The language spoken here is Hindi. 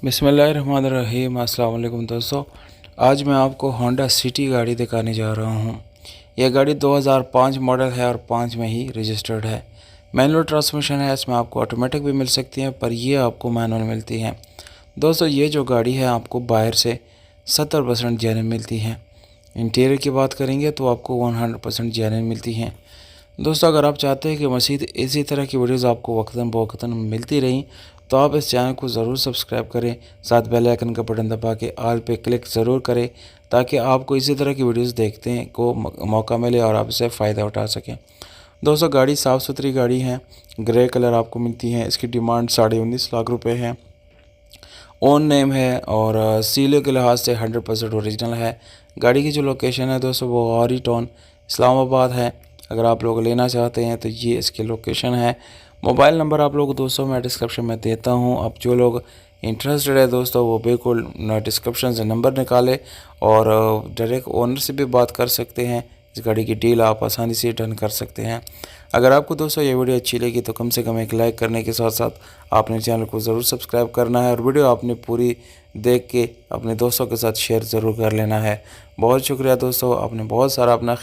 बिस्मिल्लाहिर्रहमानिर्रहीम। अस्सलाम वालेकुम दोस्तों, आज मैं आपको होंडा सिटी गाड़ी दिखाने जा रहा हूँ। यह गाड़ी 2005 मॉडल है और 5 में ही रजिस्टर्ड है। मैनुअल ट्रांसमिशन है, इसमें आपको ऑटोमेटिक भी मिल सकती है, पर ये आपको मैनुअल मिलती है। दोस्तों, ये जो गाड़ी है आपको बाहर से 70% जेन्युइन मिलती है। इंटीरियर की बात करेंगे तो आपको 100% जेन्युइन मिलती है। दोस्तों, अगर आप चाहते हैं कि मज़ीद इसी तरह की वीडियोज़ आपको वक्तन फ़वक्तन मिलती रहें तो आप इस चैनल को ज़रूर सब्सक्राइब करें, साथ बेल आइकन का बटन दबा के ऑल पे क्लिक ज़रूर करें ताकि आपको इसी तरह की वीडियोज़ देखते हैं को मौका मिले और आप इससे फ़ायदा उठा सकें। दोस्तों, गाड़ी साफ़ सुथरी गाड़ी है, ग्रे कलर आपको मिलती है। इसकी डिमांड 19.5 लाख रुपये है। ओन नेम है और सीलों के लिहाज से 100% ओरिजिनल है। गाड़ी की जो लोकेशन है दोस्तों वो औरी टाउन इस्लामाबाद है। अगर आप लोग लेना चाहते हैं तो ये इसकी लोकेशन है। मोबाइल नंबर आप लोग दोस्तों मैं डिस्क्रिप्शन में देता हूँ। अब जो लोग इंटरेस्टेड है दोस्तों वो बिल्कुल डिस्क्रिप्शन से नंबर निकालें और डायरेक्ट ओनर से भी बात कर सकते हैं। इस गाड़ी की डील आप आसानी से डन कर सकते हैं। अगर आपको दोस्तों ये वीडियो अच्छी लगी तो कम से कम एक लाइक करने के साथ साथ आपने चैनल को ज़रूर सब्सक्राइब करना है और वीडियो आपने पूरी देख के अपने दोस्तों के साथ शेयर ज़रूर कर लेना है। बहुत शुक्रिया दोस्तों, आपने बहुत सारा अपना ख्याल